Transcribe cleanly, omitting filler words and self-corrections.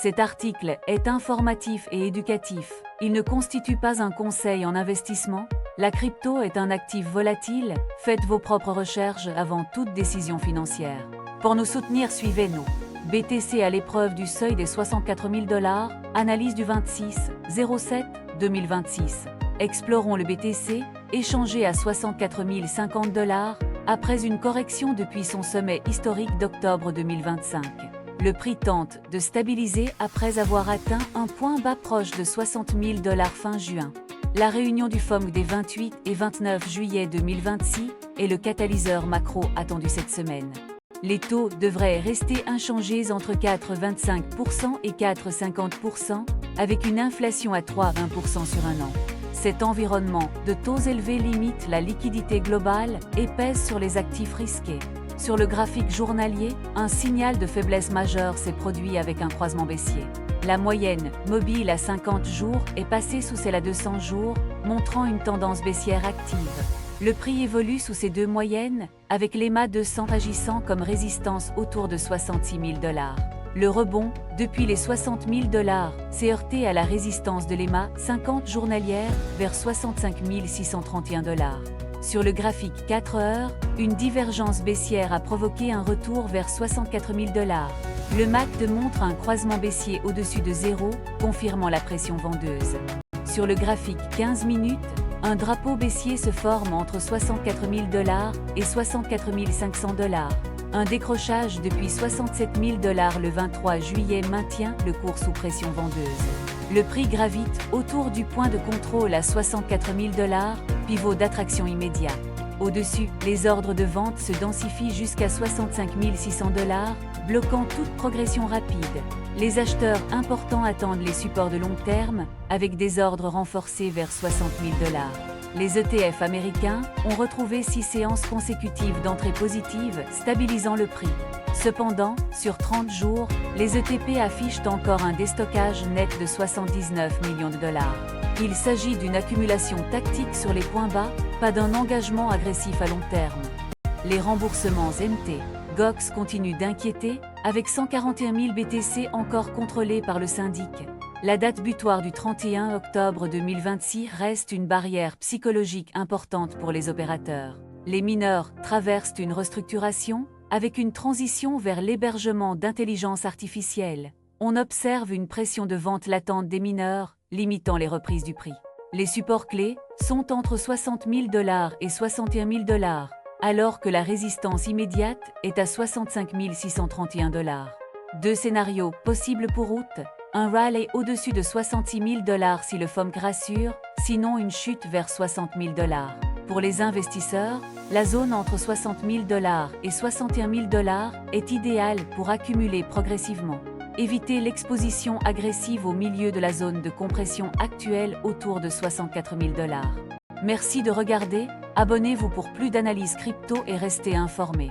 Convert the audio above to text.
Cet article est informatif et éducatif. Il ne constitue pas un conseil en investissement. La crypto est un actif volatile. Faites vos propres recherches avant toute décision financière. Pour nous soutenir, suivez-nous. BTC à l'épreuve du seuil des 64 000 $. Analyse du 26/07/2026. Explorons le BTC, échangé à 64 050 $, après une correction depuis son sommet historique d'octobre 2025. Le prix tente de stabiliser après avoir atteint un point bas proche de 60 000 $ fin juin. La réunion du FOMC des 28 et 29 juillet 2026 est le catalyseur macro attendu cette semaine. Les taux devraient rester inchangés entre 4,25% et 4,50%, avec une inflation à 3,1% sur un an. Cet environnement de taux élevés limite la liquidité globale et pèse sur les actifs risqués. Sur le graphique journalier, un signal de faiblesse majeure s'est produit avec un croisement baissier. La moyenne mobile à 50 jours est passée sous celle à 200 jours, montrant une tendance baissière active. Le prix évolue sous ces deux moyennes, avec l'EMA 200 agissant comme résistance autour de 66 000 $. Le rebond, depuis les 60 000 $, s'est heurté à la résistance de l'EMA 50 journalière vers 65 631 $. Sur le graphique 4 heures, une divergence baissière a provoqué un retour vers 64 000 $. Le MACD montre un croisement baissier au-dessus de zéro, confirmant la pression vendeuse. Sur le graphique 15 minutes, un drapeau baissier se forme entre 64 000 $ et 64 500 $. Un décrochage depuis 67 000 $ le 23 juillet maintient le cours sous pression vendeuse. Le prix gravite autour du point de contrôle à 64 000 $, pivot d'attraction immédiat. Au-dessus, les ordres de vente se densifient jusqu'à 65 600 $, bloquant toute progression rapide. Les acheteurs importants attendent les supports de long terme, avec des ordres renforcés vers 60 000 $. Les ETF américains ont retrouvé 6 séances consécutives d'entrée positive, stabilisant le prix. Cependant, sur 30 jours, les ETP affichent encore un déstockage net de 79 millions de $. Il s'agit d'une accumulation tactique sur les points bas, pas d'un engagement agressif à long terme. Les remboursements MT, GOX continuent d'inquiéter, avec 141 000 BTC encore contrôlés par le syndic. La date butoir du 31 octobre 2026 reste une barrière psychologique importante pour les opérateurs. Les mineurs traversent une restructuration, avec une transition vers l'hébergement d'intelligence artificielle. On observe une pression de vente latente des mineurs, limitant les reprises du prix. Les supports clés sont entre 60 000 $ et 61 000 $, alors que la résistance immédiate est à 65 631 $. Deux scénarios possibles pour août: un rallye au-dessus de 66 000 $ si le FOMC rassure, sinon une chute vers 60 000 $. Pour les investisseurs, la zone entre 60 000 $ et 61 000 $ est idéale pour accumuler progressivement. Évitez l'exposition agressive au milieu de la zone de compression actuelle autour de 64 000 $. Merci de regarder, abonnez-vous pour plus d'analyses crypto et restez informés.